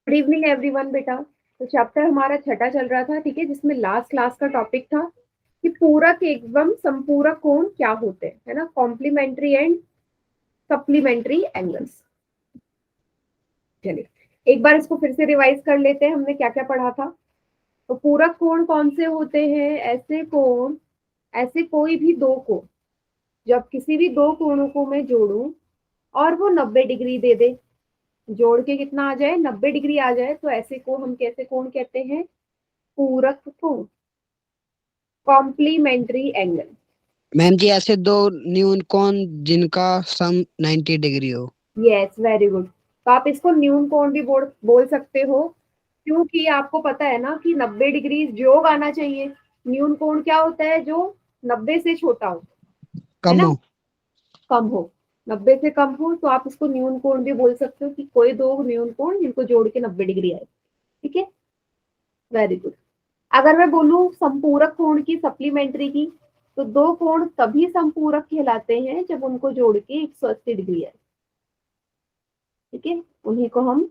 Good evening everyone बेटा। तो chapter हमारा छठा चल रहा था, ठीक है, जिसमें लास्ट क्लास का टॉपिक था कि पूरक एवं संपूरक कोण क्या होते हैं, है ना, कॉम्प्लीमेंट्री एंड सप्लीमेंट्री एंगल्स। चलिए एक बार इसको फिर से रिवाइज कर लेते हैं, हमने क्या क्या पढ़ा था। तो पूरक कोण कौन से होते हैं? ऐसे कोण, ऐसे कोई भी दो कोण, जब किसी भी दो कोणों को मैं जोड़ूं और वो 90 डिग्री दे दे, जोड़ के कितना आ जाए, 90 डिग्री आ जाए, तो ऐसे को हम कैसे कोण कहते हैं? पूरक कोण, कॉम्प्लीमेंट्री एंगल। मैम जी ऐसे दो न्यून कोण जिनका सम 90 डिग्री हो। Yes, very good. तो आप इसको न्यून कोण भी बोल सकते हो, क्योंकि आपको पता है ना कि 90 डिग्री योग आना चाहिए। न्यून कोण क्या होता है? जो 90 से छोटा हो, है कम ना, हो। कम हो। 90 से कम हो तो आप इसको न्यून कोण भी बोल सकते हो कि कोई दो न्यून कोण जिनको जोड़ के 90 डिग्री आए। ठीक है, वेरी गुड। अगर मैं बोलूं संपूरक कोण की, सप्लीमेंट्री की, तो दो कोण तभी संपूरक कहलाते हैं जब उनको जोड़ के 180 डिग्री है। ठीक है, उन्हीं को हम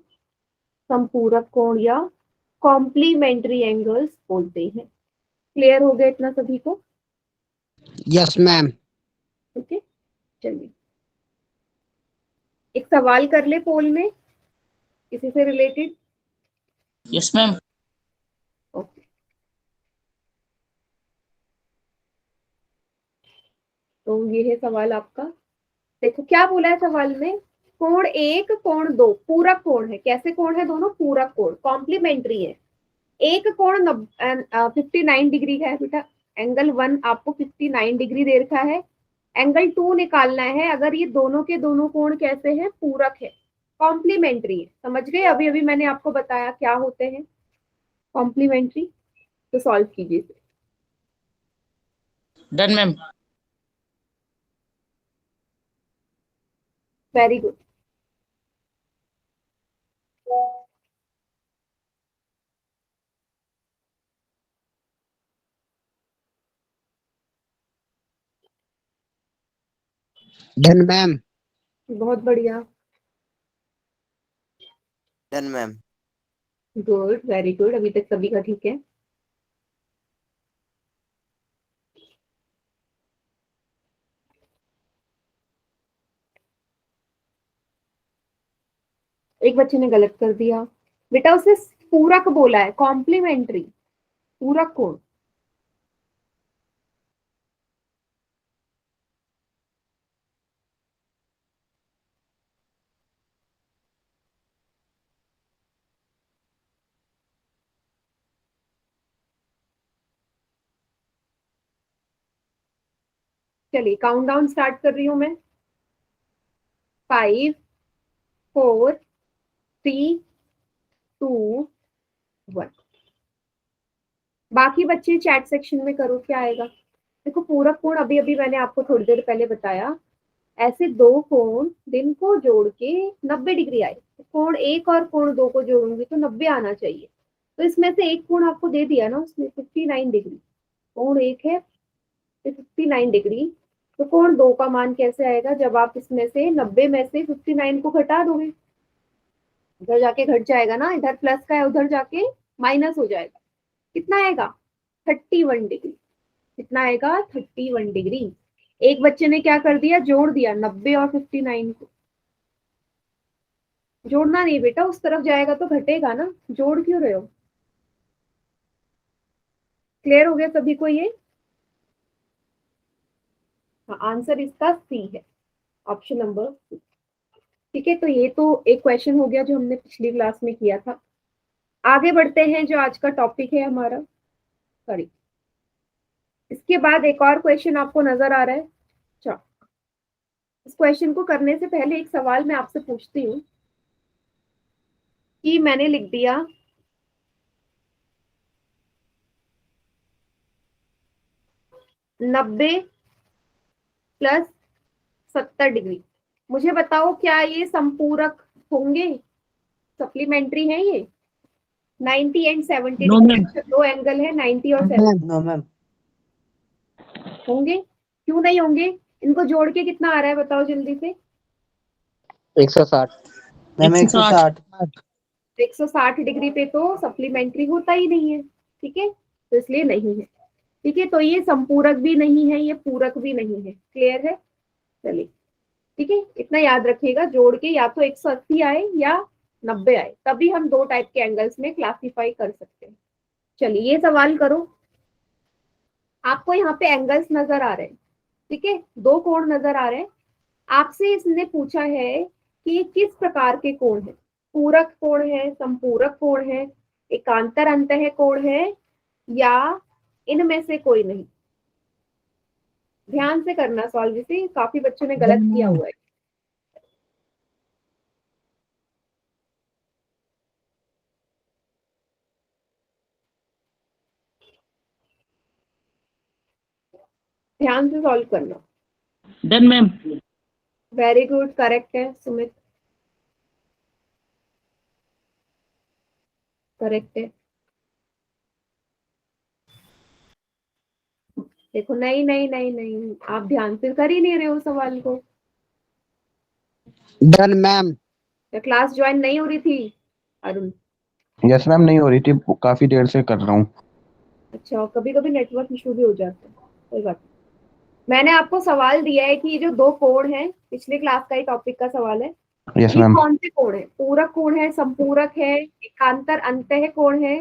संपूरक कोण या कॉम्प्लीमेंट्री एंगल्स बोलते हैं। क्लियर हो गया इतना सभी को? Yes ma'am. ठीक है, चलिए एक सवाल कर ले पोल में किसी से रिलेटेड। Yes ma'am. ओके, तो ये है सवाल आपका। देखो क्या बोला है सवाल में, कोण एक कोण दो पूरक कोण है। कैसे कोण है दोनों? पूरक कोण, कॉम्प्लीमेंट्री है। एक कोण 59 डिग्री का है बेटा, एंगल 1 आपको 59 डिग्री दे रखा है। एंगल 2 निकालना है अगर ये दोनों के दोनों कोण कैसे हैं? पूरक है, कॉम्प्लीमेंट्री है। समझ गए? अभी अभी मैंने आपको बताया क्या होते हैं कॉम्प्लीमेंट्री। तो सॉल्व कीजिए। Done ma'am. Very good. Done ma'am. बहुत बढ़िया, done ma'am. Good, very good. अभी तक सभी का ठीक है। एक बच्चे ने गलत कर दिया बेटा, उसने पूरक बोला है, कॉम्प्लीमेंट्री। पूरक कोण, चलिए काउंट डाउन स्टार्ट कर रही हूं मैं। 5 4 3 2 1। बाकी बच्चे चैट सेक्शन में करो क्या आएगा। देखो पूरक कोण अभी अभी मैंने आपको थोड़ी देर पहले बताया, ऐसे दो कोण जिनको जोड़ के 90 डिग्री आए। कोण एक और कोण दो को जोड़ूंगी तो 90 आना चाहिए। तो इसमें से एक कोण आपको दे दिया ना उसने, 59 डिग्री। कोण एक है 59 डिग्री, तो कोण दो का मान कैसे आएगा? जब आप इसमें से 90 में से 59 को घटा दोगे, इधर जाके घट जाएगा ना, इधर प्लस का है उधर जाके माइनस हो जाएगा। कितना आएगा? 31 डिग्री। कितना आएगा? 31 डिग्री। एक बच्चे ने क्या कर दिया, जोड़ दिया 90 और 59 को। जोड़ना नहीं बेटा, उस तरफ जाएगा तो घटेगा ना, जोड़ क्यों रहे हो? क्लियर हो गया सभी को ये? हाँ, आंसर इसका सी है, ऑप्शन नंबर सी। ठीक है, तो ये तो एक क्वेश्चन हो गया जो हमने पिछली क्लास में किया था। आगे बढ़ते हैं, जो आज का टॉपिक है हमारा, सॉरी, इसके बाद एक और क्वेश्चन आपको नजर आ रहा है। चलो, इस क्वेश्चन को करने से पहले एक सवाल मैं आपसे पूछती हूँ कि मैंने लिख दिया 90 प्लस 70 डिग्री, मुझे बताओ क्या ये संपूरक होंगे? सप्लीमेंट्री है ये? 90 एंड 70 नो डिग्री, मैम। अच्छा दो एंगल है 90 और 70। Ma'am no ma'am. होंगे? क्यों नहीं होंगे? इनको जोड़ के कितना आ रहा है बताओ जल्दी से। 160। मैम 160। 160। 160 डिग्री पे तो सप्लीमेंट्री होता ही नहीं है, ठीक है, तो इसलिए नहीं है। ठीक है, तो ये संपूरक भी नहीं है, ये पूरक भी नहीं है। क्लियर है? चलिए, ठीक है, इतना याद रखिएगा, जोड़ के या तो 180 आए या 90 आए, तभी हम दो टाइप के एंगल्स में क्लासिफाई कर सकते हैं। चलिए ये सवाल करो। आपको यहाँ पे एंगल्स नजर आ रहे हैं, ठीक है, दो कोण नजर आ रहे हैं। आपसे इसने पूछा है कि किस प्रकार के कोण है, पूरक कोण है, संपूरक कोण है, एकांतर अंतः कोण है, या इनमें से कोई नहीं। ध्यान से करना सॉल्व, इसे काफी बच्चों ने गलत किया हुआ है। ध्यान से सॉल्व करना। Done, ma'am. Very good, correct है सुमित, करेक्ट है। देखो, नहीं नहीं नहीं नहीं, आप ध्यान से कर ही नहीं रहे हो सवाल को। Done ma'am. क्या क्लास ज्वाइन नहीं हो रही थी अरुण? यस मैम, नहीं हो रही थी, काफी देर से कर रहा हूँ। अच्छा, कभी कभी नेटवर्क इशू भी हो जाता है, कोई बात नहीं। मैंने आपको सवाल दिया है कि ये जो दो कोण हैं, पिछले क्लास का ही टॉपिक का सवाल है, यस ये मैम। कौन से कोण है? पूरक कोण है, संपूरक है, एकांतर अंतः कोण है,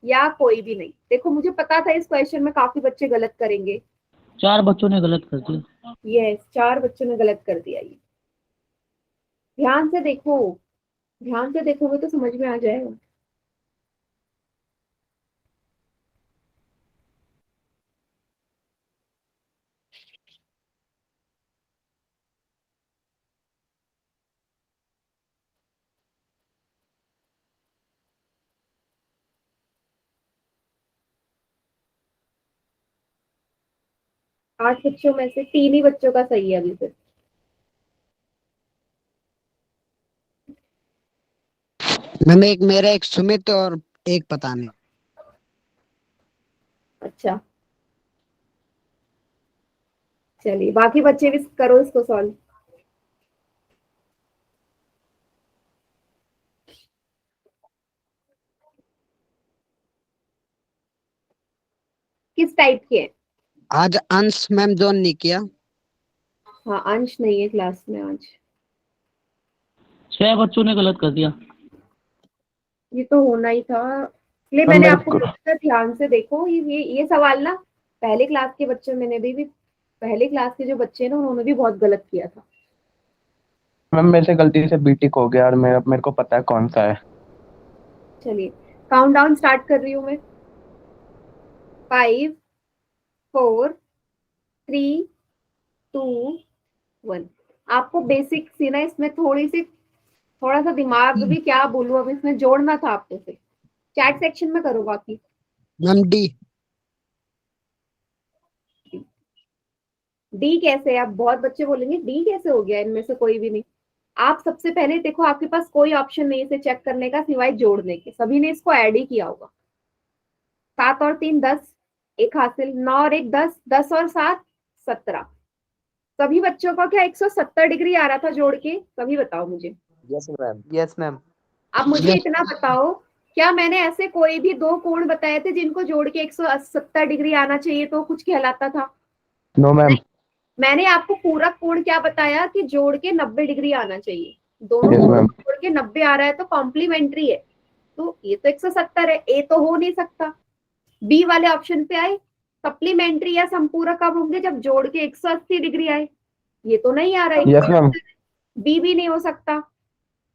या कोई भी नहीं? देखो, मुझे पता था इस क्वेश्चन में काफी बच्चे गलत करेंगे। 4 बच्चों ने गलत कर दिया। यस, 4 बच्चों ने गलत कर दिया। ये ध्यान से देखो, ध्यान से देखोगे तो समझ में आ जाएगा। आठ बच्चों में से 3 ही बच्चों का सही है अभी तक। मैम एक मेरा, एक सुमित और एक पता नहीं। अच्छा, चलिए बाकी बच्चे भी करो इसको सॉल्व। किस टाइप के हैं? आज अंश मैम जोन नहीं किया। हाँ, अंश नहीं है क्लास में आज। 6 बच्चों ने गलत कर दिया। ये तो होना ही था, इसलिए मैम मैंने मेरे आपको को बोला था ध्यान से देखो। ये सवाल ना, पहले क्लास के बच्चों मैंने भी पहले क्लास के जो बच्चे हैं ना, उन्होंने भी बहुत गलत किया था। मैम मेरे से गलती से बीटिक हो गया और मेरे को पता है कौन सा है। चलिए, काउंट डाउन स्टार्ट कर रही हूँ मैं। 5 4 3 2 1। आपको बेसिक सी ना इसमें थोड़ा सा दिमाग भी, क्या बोलूं, अब इसमें जोड़ना था आपको से। चैट सेक्शन में करो बाकी। Ma'am D. डी कैसे? आप बहुत बच्चे बोलेंगे डी कैसे हो गया, इनमें से कोई भी नहीं। आप सबसे पहले देखो, आपके पास कोई ऑप्शन नहीं है इसे चेक करने का सिवाय जोड़ने के, सभी ने इसको ऐड ही किया होगा। 7 और 3 10, एक हासिल, 9 और 1 10, 10 और 7 17। सभी बच्चों का क्या 170 डिग्री आ रहा था जोड़ के? सभी बताओ मुझे। Yes ma'am, yes ma'am. अब मुझे यस इतना बताओ, क्या मैंने ऐसे कोई भी दो कोण बताए थे जिनको जोड़ के 170 डिग्री आना चाहिए तो कुछ कहलाता था? No ma'am. मैंने आपको पूरक कोण क्या बताया कि जोड़ के 90 डिग्री आना चाहिए। दोनों यस कोण मैम। जोड़ के 90 आ रहा है तो कॉम्प्लीमेंट्री है, तो ये तो 170 है, ए तो हो नहीं सकता। बी वाले ऑप्शन पे आए, सप्लीमेंट्री या संपूरक कब होंगे? जब जोड़ के 180 डिग्री आए। ये तो नहीं आ रहा है, यस मैम। बी भी नहीं हो सकता।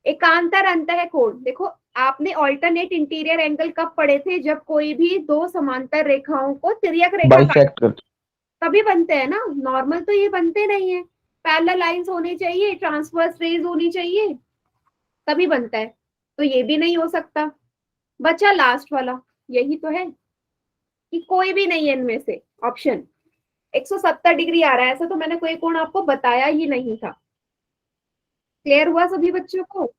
एकांतर अंतः कोण, देखो आपने ऑल्टरनेट इंटीरियर एंगल कब पढ़े थे? जब कोई भी दो समांतर रेखाओं को तिर्यक रेखा बाइसेक्ट कर। तभी बनते हैं ना, नॉर्मल तो ये बनते नहीं है। पैरेलल लाइंस होनी चाहिए, ट्रांसवर्स रेज होनी चाहिए, तभी बनता है। तो ये भी नहीं हो सकता। बचा लास्ट वाला, यही तो है कि कोई भी नहीं है इनमें से ऑप्शन। 170 डिग्री आ रहा है, ऐसा तो मैंने कोई कोण आपको बताया ही नहीं था। क्लियर हुआ सभी बच्चों को?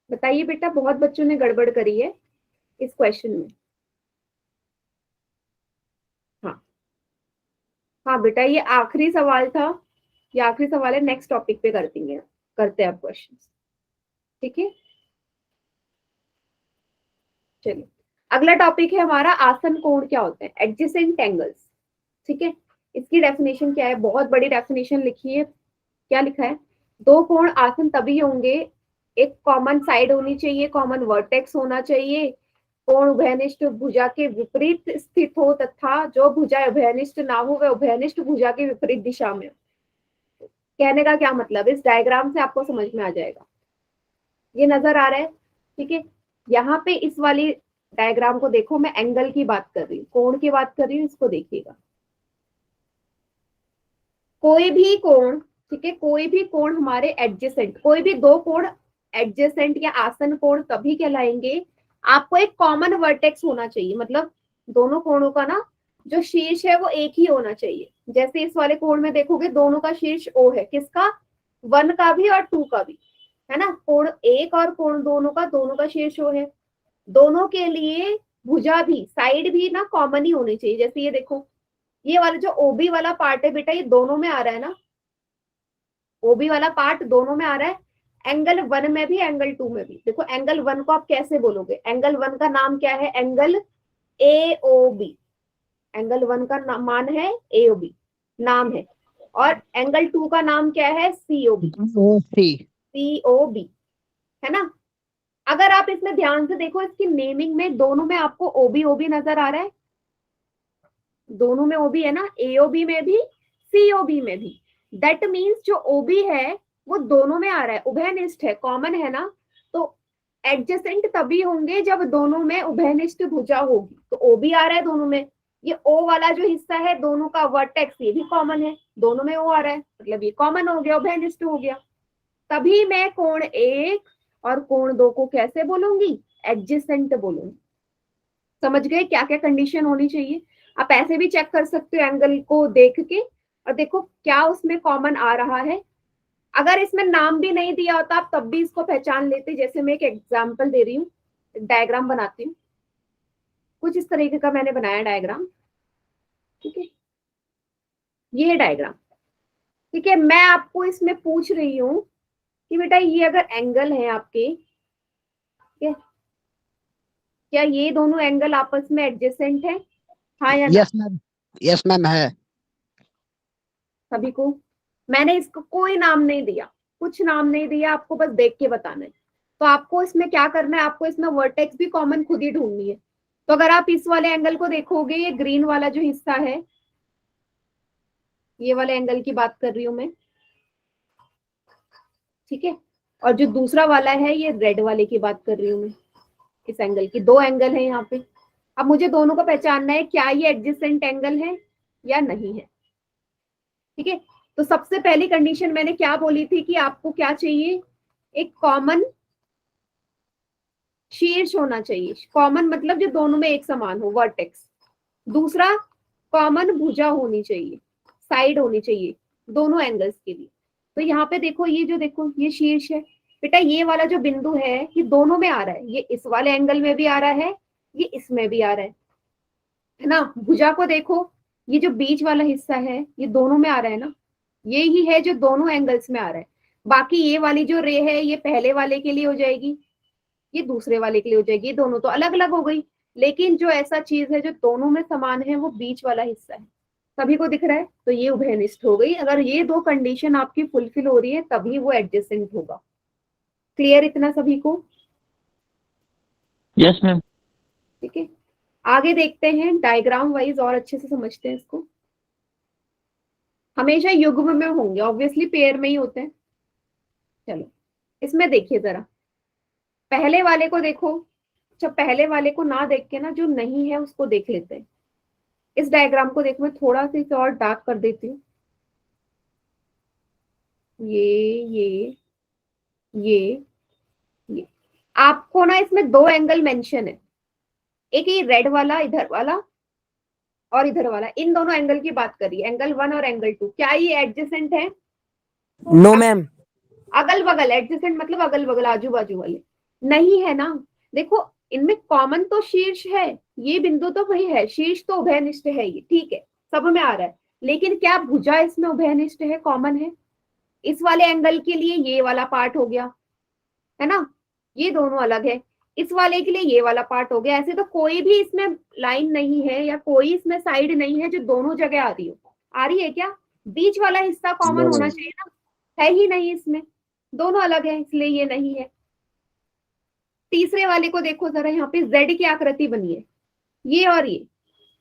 बताइए बेटा, बहुत बच्चों ने गड़बड़ करी है इस क्वेश्चन में। हाँ हाँ बेटा, ये आखिरी सवाल था ये आखिरी सवाल है, नेक्स्ट टॉपिक पे करते हैं आप क्वेश्चन। ठीक है, चलिए अगला टॉपिक है हमारा आसन कोण क्या होते हैं, एडजेसेंट एंगल्स। ठीक है, इसकी डेफिनेशन क्या है, बहुत बड़ी डेफिनेशन लिखी है। क्या लिखा है, दो कोण आसन तभी होंगे, एक कॉमन साइड होनी चाहिए, कॉमन वर्टेक्स होना चाहिए, कोण उभयनिष्ठ भुजा के विपरीत स्थित हो तथा जो भुजा उभयनिष्ठ ना हो वह उभयनिष्ठ भुजा के विपरीत दिशा में हो। कहने का क्या मतलब, इस डायग्राम से आपको समझ में आ जाएगा। ये नजर आ रहा है, ठीक है। यहाँ पे इस वाली डायग्राम को देखो, मैं एंगल की बात कर रही हूँ, कोण की बात कर रही हूँ, इसको देखिएगा। कोई भी कोण, ठीक है, कोई भी कोण हमारे एडजेसेंट, कोई भी दो कोण एडजेसेंट या आसन कोण तभी कहलाएंगे, आपको एक कॉमन वर्टेक्स होना चाहिए, मतलब दोनों कोणों का ना जो शीर्ष है वो एक ही होना चाहिए। जैसे इस वाले कोण में देखोगे दोनों का शीर्ष O है, किसका, 1 का भी और 2 का भी, है ना। कोण 1 और कोण दोनों का शीर्ष O है। दोनों के लिए भुजा भी, साइड भी ना कॉमन ही होनी चाहिए। जैसे ये देखो, ये वाला जो OB वाला पार्ट है बेटा, ये दोनों में आ रहा है ना, OB वाला पार्ट दोनों में आ रहा है, एंगल 1 में भी एंगल 2 में भी। देखो एंगल 1 को आप कैसे बोलोगे, एंगल 1 का नाम क्या है, एंगल AOB। एंगल 1 का मान है AOB, नाम है। और एंगल 2 का नाम क्या है, COB। COB, है ना। अगर आप इसमें ध्यान से देखो, इसकी नेमिंग में दोनों में आपको OB नजर आ रहा है, दोनों में OB है ना, AOB में भी COB में भी। दैट मीन्स जो OB है वो दोनों में आ रहा है, उभयनिष्ठ है, कॉमन है ना। तो एडजेसेंट तभी होंगे जब दोनों में उभयनिष्ठ भुजा होगी। तो OB आ रहा है दोनों में, ये O वाला जो हिस्सा है दोनों का वर्टेक्स ये भी कॉमन है, दोनों में O आ रहा है, मतलब ये कॉमन हो गया, उभयनिष्ठ हो गया। तभी मैं कोण 1 और कोण 2 को कैसे बोलूंगी, एडजेसेंट बोलूंगी। समझ गए क्या क्या कंडीशन होनी चाहिए। आप ऐसे भी चेक कर सकते हो एंगल को देख के, और देखो क्या उसमें कॉमन आ रहा है। अगर इसमें नाम भी नहीं दिया होता आप तब भी इसको पहचान लेते। जैसे मैं एक एग्जांपल दे रही हूँ, डायग्राम बनाती हूँ, कुछ इस तरीके का मैंने बनाया डायग्राम। ठीक है, ये है डायग्राम। ठीक है, मैं आपको इसमें पूछ रही हूँ कि बेटा ये अगर एंगल है आपके, ठीक है, क्या ये दोनों एंगल आपस में एडजेसेंट है, हाँ या ना। यस मैम, यस मैम है। सभी को, मैंने इसको कोई नाम नहीं दिया, कुछ नाम नहीं दिया, आपको बस देख के बताना है। तो आपको इसमें क्या करना है, आपको इसमें वर्टेक्स भी कॉमन खुद ही ढूंढनी है। तो अगर आप इस वाले एंगल को देखोगे, ये ग्रीन वाला जो हिस्सा है, ये वाले एंगल की बात कर रही हूं मैं, ठीक है। और जो दूसरा वाला है ये रेड वाले की बात कर रही हूँ मैं, इस एंगल की। दो एंगल है यहाँ पे। अब मुझे दोनों को पहचानना है, क्या ये एडजेसेंट एंगल है या नहीं है। ठीक है, तो सबसे पहली कंडीशन मैंने क्या बोली थी कि आपको क्या चाहिए, एक कॉमन शीर्ष होना चाहिए। कॉमन मतलब जो दोनों में एक समान हो, वर्टेक्स। दूसरा, कॉमन भुजा होनी चाहिए, साइड होनी चाहिए दोनों एंगल्स के लिए। तो यहाँ पे देखो, ये जो देखो ये शीर्ष है बेटा, ये वाला जो बिंदु है ये दोनों में आ रहा है, ये इस वाले एंगल में भी आ रहा है, ये इसमें भी आ रहा है ना। भुजा को देखो, ये जो बीच वाला हिस्सा है ये दोनों में आ रहा है ना, ये ही है जो दोनों एंगल्स में आ रहा है। बाकी ये वाली जो रे है ये पहले वाले के लिए हो जाएगी, ये दूसरे वाले के लिए हो जाएगी, दोनों तो अलग अलग हो गई। लेकिन जो ऐसा चीज है जो दोनों में समान है वो बीच वाला हिस्सा है, सभी को दिख रहा है, तो ये उभयनिष्ठ हो गई। अगर ये दो कंडीशन आपकी फुलफिल हो रही है तभी वो एडजेसेंट होगा। क्लियर इतना सभी को? Yes ma'am. ठीक है, आगे देखते हैं डायग्राम वाइज और अच्छे से समझते हैं इसको। हमेशा युग्म में होंगे, ऑब्वियसली पेयर में ही होते हैं। चलो इसमें देखिए जरा, पहले वाले को देखो। अच्छा, पहले वाले को ना देख के ना जो नहीं है उसको देख लेते हैं। इस डायग्राम को देखो, मैं थोड़ा सा इसे और डार्क कर देती हूँ। ये आपको ना इसमें दो एंगल मेंशन है, एक ये रेड वाला इधर वाला और इधर वाला, इन दोनों एंगल की बात करिए, एंगल 1 और एंगल 2। क्या ये एडजेसेंट है? No ma'am. अगल बगल, एडजेसेंट मतलब अगल बगल, आजू बाजू वाले नहीं है ना। देखो इनमें कॉमन तो शीर्ष है, ये बिंदु तो वही है, शीर्ष तो उभयनिष्ठ है, ये ठीक है, सब में आ रहा है। लेकिन क्या भुजा इसमें उभयनिष्ठ है, कॉमन है? इस वाले एंगल के लिए ये वाला पार्ट हो गया, है ना, ये दोनों अलग है। इस वाले के लिए ये वाला पार्ट हो गया। ऐसे तो कोई भी इसमें लाइन नहीं है या कोई इसमें साइड नहीं है जो दोनों जगह आ रही हो। आ रही है क्या? बीच वाला हिस्सा कॉमन होना चाहिए ना, है ही नहीं इसमें, दोनों अलग है, इसलिए ये नहीं है। तीसरे वाले को देखो जरा, यहाँ पे जेड की आकृति बनी है, ये और ये,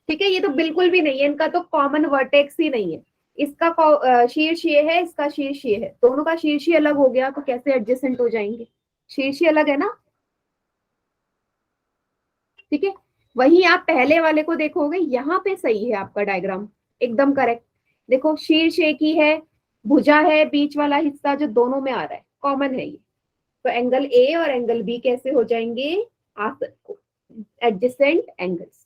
ठीक है, ये तो बिल्कुल भी नहीं है, इनका तो कॉमन वर्टेक्स ही नहीं है। इसका शीर्ष ये है, इसका शीर्ष ये है, दोनों का शीर्ष ही अलग हो गया तो कैसे एडजेसेंट हो जाएंगे? शीर्ष ही अलग है ना, ठीक है। वहीं आप पहले वाले को देखोगे, यहाँ पे सही है आपका डायग्राम, एकदम करेक्ट। देखो शीर्ष एक ही है, भुजा है, बीच वाला हिस्सा जो दोनों में आ रहा है कॉमन है ये, तो एंगल ए और एंगल बी कैसे हो जाएंगे? Adjacent angles.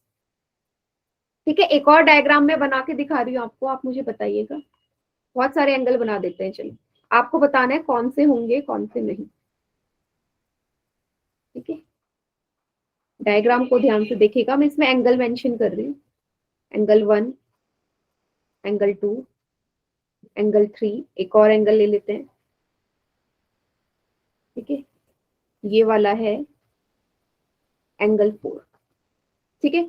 ठीक है, एक और डायग्राम में बना के दिखा रही हूँ आपको, आप मुझे बताइएगा। बहुत सारे एंगल बना देते हैं, चलिए आपको बताना है कौन से होंगे कौन से नहीं। ठीक है, डायग्राम को ध्यान से देखिएगा, मैं इसमें एंगल मेंशन कर रही हूँ। एंगल 1, एंगल 2, एंगल 3, एक और एंगल ले लेते हैं। ठीक है, ये वाला है एंगल 4। ठीक है,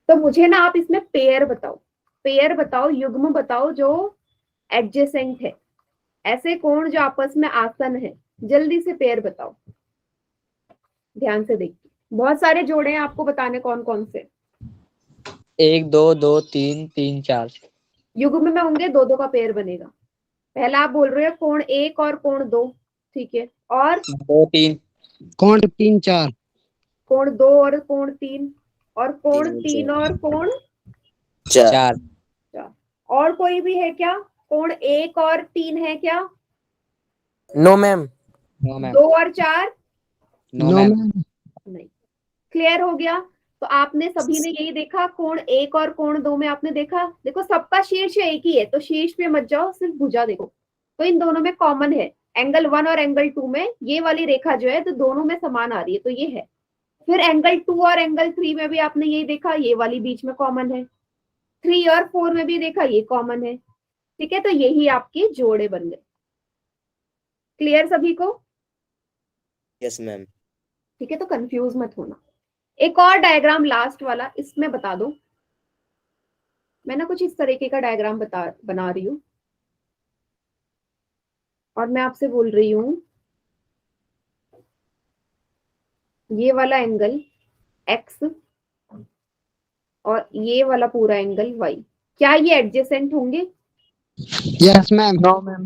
तो मुझे ना आप इसमें पेयर बताओ, युग्म बताओ जो एडजेसेंट है, ऐसे कोण जो आपस में आसन है, जल्दी से पेयर बताओ। ध्यान से देखिए, बहुत सारे जोड़े हैं, आपको बताने कौन कौन से। 1 2 2 3 3 4। युग्म में होंगे, दो दो का पेयर बनेगा। पहला आप बोल रहे हो कोण 1 और कोण 2, ठीक है, और 2 3 कोण 3 4 कोण 2 और कोण 3, और कोण 3 और कोण 4। 4। और कोई भी है क्या? कोण 1 और 3 है क्या? No ma'am. No ma'am. 2 और 4 नो मैम। नहीं। क्लियर हो गया? तो आपने सभी ने यही देखा, कोण 1 और कोण 2 में आपने देखा, देखो सबका शीर्ष एक ही है, तो शीर्ष पे मत जाओ, सिर्फ भुजा देखो। तो इन दोनों में कॉमन है, एंगल 1 और एंगल 2 में ये वाली रेखा जो है तो दोनों में समान आ रही है, तो ये है। फिर एंगल 2 और एंगल 3 में भी आपने यही देखा, ये वाली बीच में कॉमन है। 3 और 4 में भी देखा, ये कॉमन है। ठीक है, तो यही आपके जोड़े बन गए। क्लियर सभी को? Yes ma'am. ठीक है, तो कंफ्यूज मत होना। एक और डायग्राम लास्ट वाला, इसमें बता दो। मैं ना कुछ इस तरीके का डायग्राम बना रही हूं, और मैं आपसे बोल रही हूं ये वाला एंगल x और ये वाला पूरा एंगल y, क्या ये एडजेसेंट होंगे? Yes ma'am. No ma'am.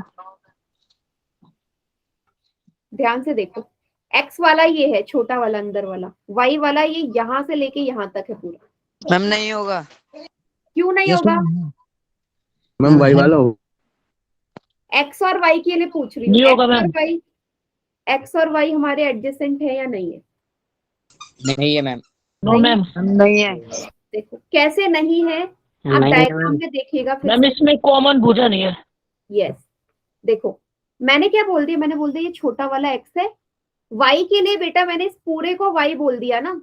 ध्यान से देखो, x वाला ये है छोटा वाला अंदर वाला, y वाला ये यहां से लेके यहां तक है पूरा। मैम नहीं होगा। क्यों नहीं यस होगा? मैम वाई वाला हो। x और y के लिए पूछ रही हूँ, नहीं होगा मैम। x और y हमारे एडजेसेंट है या नहीं है? नहीं है मैम। No ma'am. नहीं है। देखो कैसे नहीं है, आप नहीं है डायग्राम मैम। में देखिएगा फिर मैम से। इसमें कॉमन भुजा नहीं है। यस, देखो मैंने क्या बोल दिया, मैंने बोल दिया ये छोटा वाला x है, y के लिए बेटा मैंने इस पूरे को y बोल दिया ना,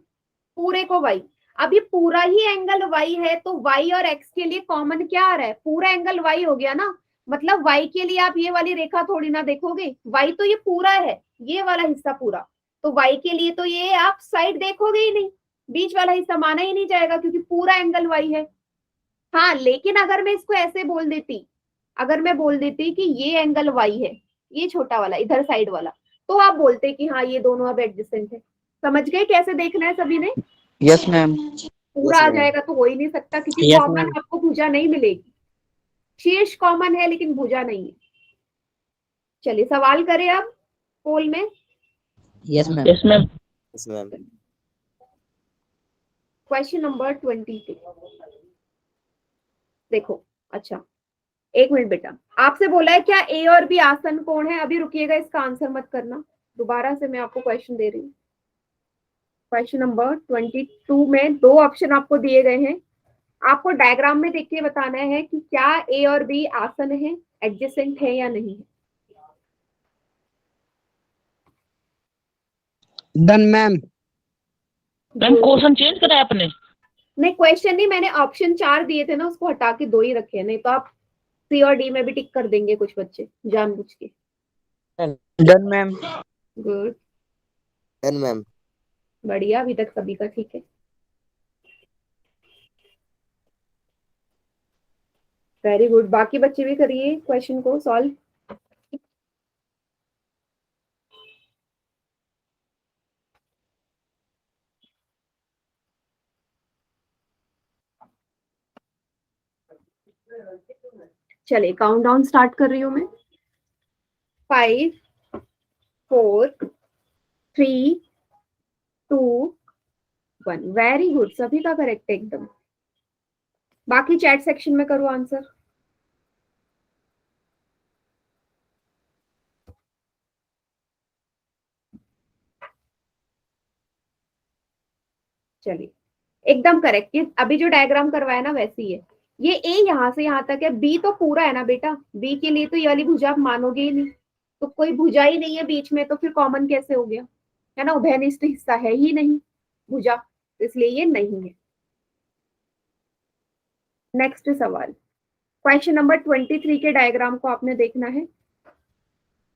पूरे को y। अब ये पूरा ही एंगल y है, तो y और x के लिए कॉमन क्या आ रहा है? पूरा एंगल y हो गया ना, मतलब y के लिए आप ये वाली रेखा थोड़ी ना देखोगे, y तो ये पूरा है, ये वाला हिस्सा पूरा, तो y के लिए तो ये आप साइड देखोगे ही नहीं, बीच वाला हिस्सा माना ही नहीं जाएगा क्योंकि पूरा एंगल y है। हाँ, लेकिन अगर मैं इसको ऐसे बोल देती, अगर मैं बोल देती कि ये एंगल y है, ये छोटा वाला इधर साइड वाला, तो आप बोलते कि हाँ ये दोनों अब एडजेसेंट है। समझ गए कैसे देखना है सभी ने? Yes ma'am. पूरा आ जाएगा तो हो ही नहीं सकता, क्योंकि Yes, कॉमन ma'am. आपको भुजा नहीं मिलेगी। शीर्ष कॉमन है लेकिन भुजा नहीं है। चलिए सवाल करें अब पोल में। Yes ma'am. Yes ma'am. Yes ma'am. Question number 22। देखो, अच्छा एक मिनट बेटा, आपसे बोला है क्या ए और बी आसन कोण है? अभी रुकिएगा, इसका आंसर मत करना, दोबारा से मैं आपको क्वेश्चन दे रही हूँ। क्वेश्चन नंबर 22 में दो ऑप्शन आपको दिए गए हैं, आपको डायग्राम में देख के बताना है कि क्या ए और बी आसन है, एडजेसेंट है या नहीं है। Done ma'am. Ma'am question change करा है आपने? नहीं क्वेश्चन नहीं, मैंने ऑप्शन 4 दिए थे ना, उसको हटा के 2 ही रखे हैं, नहीं तो आप सी और डी में भी टिक कर देंगे कुछ बच्चे जानबूझ के। Done ma'am. Good, done ma'am. बढ़िया, अभी तक सभी का ठीक है। वेरी गुड, बाकी बच्चे भी करिए क्वेश्चन को सॉल्व। चलिए काउंटडाउन स्टार्ट कर रही हूं मैं। 5 4 3 2 1। वेरी गुड, सभी का करेक्ट है एकदम। बाकी चैट सेक्शन में करो आंसर। चलिए एकदम करेक्ट। ये अभी जो डायग्राम करवाया ना वैसी है। ये ए यहां से यहां तक है, बी तो पूरा है ना बेटा, बी के लिए तो ये वाली भुजा आप मानोगे ही नहीं। तो कोई भुजा ही नहीं है बीच में, तो फिर कॉमन कैसे हो गया, है ना, उभयनिष्ठ हिस्सा है ही नहीं भुजा, तो इसलिए ये नहीं है। नेक्स्ट सवाल, क्वेश्चन नंबर 23 के डायग्राम को आपने देखना है,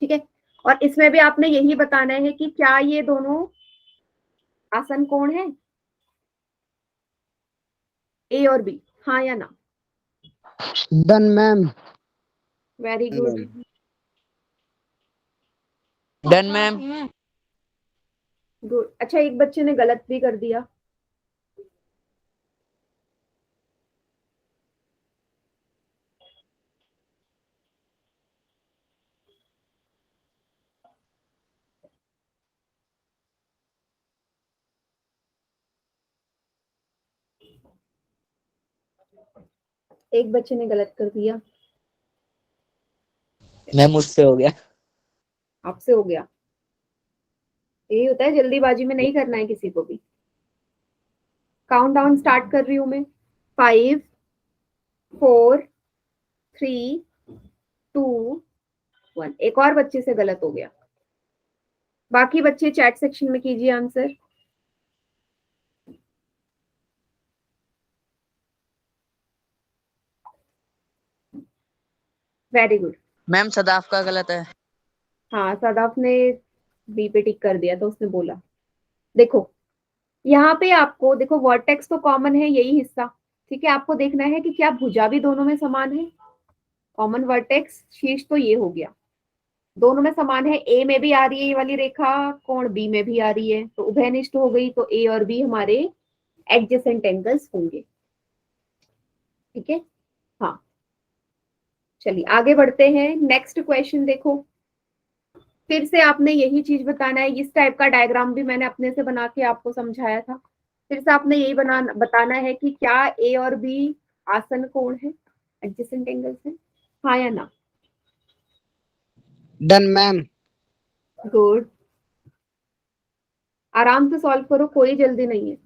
ठीक है। और इसमें भी आपने यही बताना है कि क्या ये दोनों आसन कोण है, ए और बी, हाँ या ना। Done ma'am. Very good, done ma'am. Good. अच्छा, एक बच्चे ने गलत भी कर दिया। एक बच्चे ने गलत कर दिया। मैम मुझसे हो गया। आपसे हो गया, यही होता है, जल्दीबाजी में नहीं करना है किसी को भी। काउंटडाउन स्टार्ट कर रही हूं मैं। 5 4 3 2 1। एक और बच्चे से गलत हो गया। बाकी बच्चे चैट सेक्शन में कीजिए answer. Very good. Ma'am Sadaf का गलत है। हाँ, सदाफ ने बी पे टिक कर दिया, तो उसने बोला। देखो यहाँ पे आपको देखो, वर्टेक्स तो कॉमन है यही हिस्सा, ठीक है। आपको देखना है कि क्या भुजा भी दोनों में समान है। कॉमन वर्टेक्स शीर्ष तो ये हो गया, दोनों में समान है। ए में भी आ रही है ये वाली रेखा, कोण बी में भी आ रही है, तो उभयनिष्ठ हो गई। तो ए और बी हमारे एडजेसेंट एंगल्स होंगे, ठीक है। हाँ, चलिए आगे बढ़ते हैं। नेक्स्ट क्वेश्चन देखो, फिर से आपने यही चीज बताना है। इस टाइप का डायग्राम भी मैंने अपने से बना के आपको समझाया था। फिर से आपने यही बताना है कि क्या ए और बी आसन कोण है, एडजेसेंट एंगल्स है, हाँ या ना। Done ma'am. गुड, आराम से सॉल्व करो, कोई जल्दी नहीं है।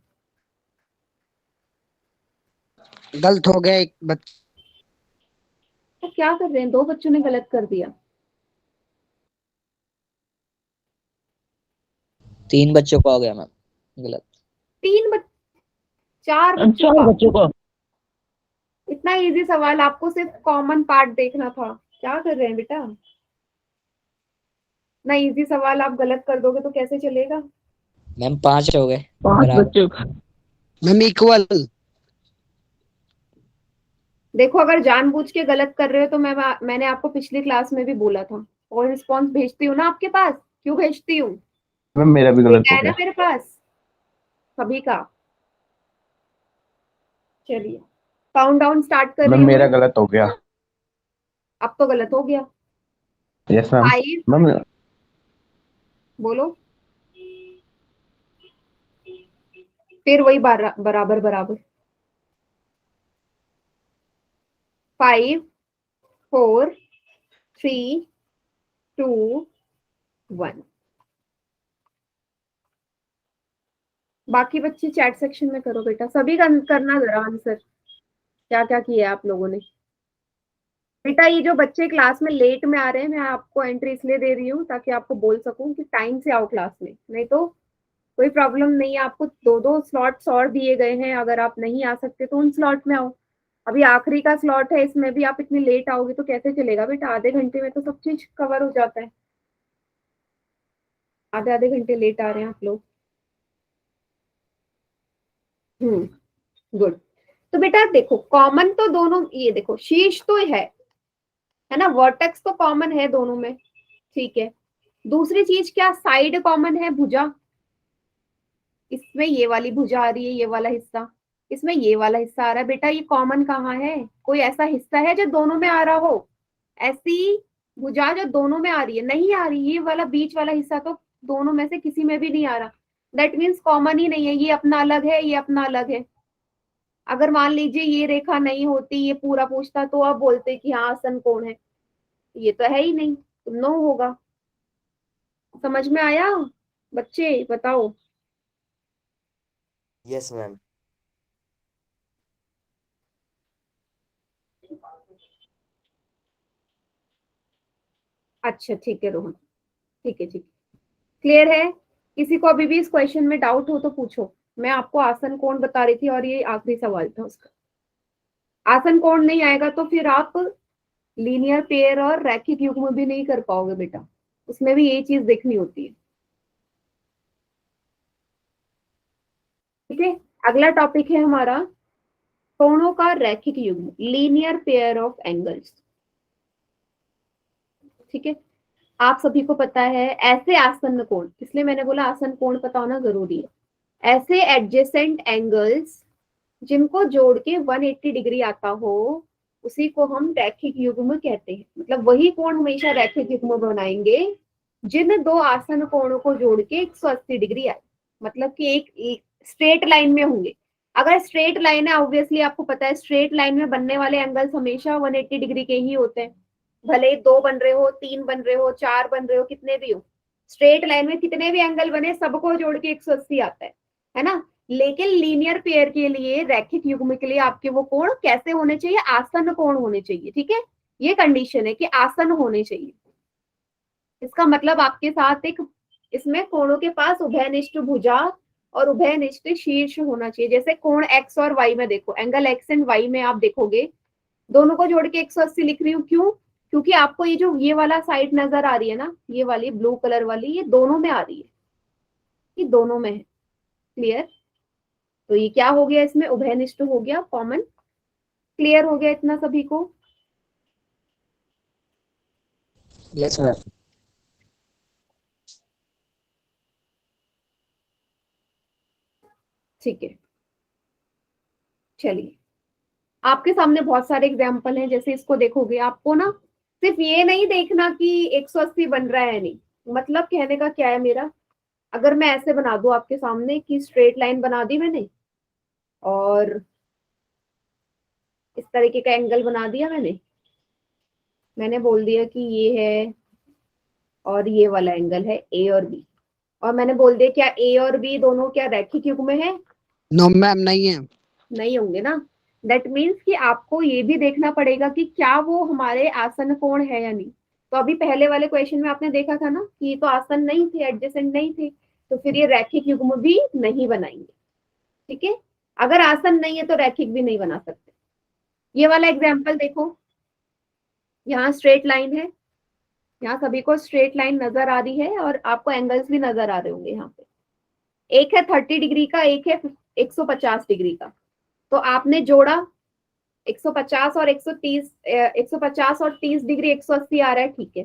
गलत हो गया एक बच्चा। तो क्या कर रहे हैं, दो बच्चों ने गलत कर दिया। 3 बच्चों का हो गया मैम गलत। चार बच्चों चार का। बच्चों को। इतना इजी सवाल, आपको सिर्फ कॉमन पार्ट देखना था। क्या कर रहे हैं बेटा, ना इजी सवाल आप गलत कर दोगे तो कैसे चलेगा। मैम 5 हो गए 5 बराबर। बच्चों का। Ma'am equal. देखो अगर जानबूझ के गलत कर रहे हो तो मैंने आपको पिछली क्लास में भी बोला था, और रिस्पॉन्स भेजती हूँ ना आपके पास। क्यों भेजती हूँ, मैम मेरा भी गलत डेटा हो है ना गया। मेरे पास सभी का। चलिए काउंटडाउन स्टार्ट कर रही मैम हूँ मेरा मैं। गलत हो गया। अब तो गलत हो गया। Yes ma'am. 5, मैम बोलो, फिर वही बराबर बराबर। 5 4 3 2 1। बाकी बच्चे चैट सेक्शन में करो बेटा, सभी का करना जरा आंसर, क्या क्या किया आप लोगों ने। बेटा ये जो बच्चे क्लास में लेट में आ रहे हैं, मैं आपको एंट्री इसलिए दे रही हूँ ताकि आपको बोल सकूं कि टाइम से आओ क्लास में, नहीं तो कोई प्रॉब्लम नहीं है। आपको 2-2 स्लॉट्स और दिए गए हैं, अगर आप नहीं आ सकते तो उन स्लॉट में आओ। अभी आखिरी का स्लॉट है, इसमें भी आप इतनी लेट आओगे तो कैसे चलेगा बेटा? आधे घंटे में तो सब चीज कवर हो जाता है। आधे आधे घंटे लेट आ रहे हैं आप लोग। गुड। तो बेटा देखो, कॉमन तो दोनों, ये देखो शीर्ष तो है ना, वर्टेक्स तो कॉमन है दोनों में, ठीक है। दूसरी चीज क्या, साइड कॉमन है, भुजा। इसमें ये वाली भुजा आ रही है, ये वाला हिस्सा, इसमें ये वाला हिस्सा आ रहा है। बेटा ये कॉमन कहाँ है? कोई ऐसा हिस्सा है जो दोनों में आ रहा हो? ऐसी भुजा जो दोनों में आ रही है नहीं आ रही। ये वाला बीच वाला हिस्सा तो दोनों में से किसी में भी नहीं आ रहा। दैट मीन्स कॉमन ही नहीं है। ये अपना अलग है, ये अपना अलग है। अगर मान लीजिए ये रेखा नहीं होती, ये पूरा पूछता, तो आप बोलते कि हाँ आसन कोण है। ये तो है ही नहीं, तो नो होगा। समझ में आया बच्चे? बताओ। Yes ma'am. अच्छा ठीक है रोहन, ठीक है, ठीक है, क्लियर है। किसी को अभी भी इस क्वेश्चन में डाउट हो तो पूछो। मैं आपको आसन कोण बता रही थी और ये आखिरी सवाल था उसका। आसन कोण नहीं आएगा तो फिर आप लीनियर पेयर और रैखिक युग्म भी नहीं कर पाओगे बेटा। उसमें भी यही चीज देखनी होती है, ठीक है। अगला टॉपिक है हमारा कोणों का रैखिक युग्म, लीनियर पेयर ऑफ एंगल्स, ठीक है। आप सभी को पता है ऐसे आसन्न कोण, इसलिए मैंने बोला आसन कोण पता होना जरूरी है। ऐसे एडजेसेंट एंगल्स जिनको जोड़ के 180 डिग्री आता हो, उसी को हम रैखिक युग्म कहते हैं। मतलब वही कोण हमेशा रैखिक युग्म बनाएंगे जिन दो आसन्न कोणों को जोड़ के 180 डिग्री आए। मतलब कि एक स्ट्रेट लाइन में होंगे। अगर स्ट्रेट लाइन है, ऑब्वियसली आपको पता है स्ट्रेट लाइन में बनने वाले एंगल्स हमेशा 180 डिग्री के ही होते हैं। भले 2 बन रहे हो, 3 बन रहे हो, 4 बन रहे हो, कितने भी हो, स्ट्रेट लाइन में कितने भी एंगल बने सबको जोड़ के 180 आता है ना। लेकिन लीनियर पेयर के लिए, रैखिक युग्म के लिए आपके वो कोण कैसे होने चाहिए? आसन्न कोण होने चाहिए, ठीक है। ये कंडीशन है कि आसन्न होने चाहिए। इसका मतलब आपके साथ एक, इसमें कोणों के पास उभयनिष्ठ भुजा और उभयनिष्ठ शीर्ष होना चाहिए। जैसे कोण एक्स और वाई में देखो, एंगल एक्स एंड वाई में आप देखोगे दोनों को जोड़ के 180 लिख रही हूँ। क्यों? क्योंकि आपको ये जो ये वाला साइड नजर आ रही है ना, ये वाली ब्लू कलर वाली, ये दोनों में आ रही है, ये दोनों में है। क्लियर? तो ये क्या हो गया, इसमें उभयनिष्ठ हो गया, कॉमन। क्लियर हो गया इतना सभी को? Yes ma'am. ठीक है, चलिए आपके सामने बहुत सारे एग्जाम्पल हैं। जैसे इसको देखोगे, आपको ना सिर्फ ये नहीं देखना कि 180 बन रहा है नहीं। मतलब कहने का क्या है मेरा, अगर मैं ऐसे बना दूं आपके सामने कि स्ट्रेट लाइन बना दी मैंने और इस तरीके का एंगल बना दिया मैंने बोल दिया कि ये है और ये वाला एंगल है ए और बी, और मैंने बोल दिया क्या ए और बी दोनों क्या रैखिक युग्म में है? नो मैम, नहीं है। नहीं होंगे ना। दैट मीन्स कि आपको ये भी देखना पड़ेगा कि क्या वो हमारे आसन्न कोण है या नहीं। तो अभी पहले वाले क्वेश्चन में आपने देखा था ना कि ये तो आसन्न नहीं थे, एडजेसेंट नहीं थे, तो फिर ये रैखिक युग्म भी नहीं बनाएंगे, ठीक है। अगर आसन्न नहीं है तो रैखिक भी नहीं बना सकते। ये वाला एग्जाम्पल देखो, यहाँ स्ट्रेट लाइन है, यहाँ सभी को स्ट्रेट लाइन नजर आ रही है और आपको एंगल्स भी नजर आ रहे होंगे। यहाँ पे एक है 30 डिग्री का, एक है 150 डिग्री का। तो आपने जोड़ा 150 और 130, 150 और 30 डिग्री 180 आ रहा है, ठीक है,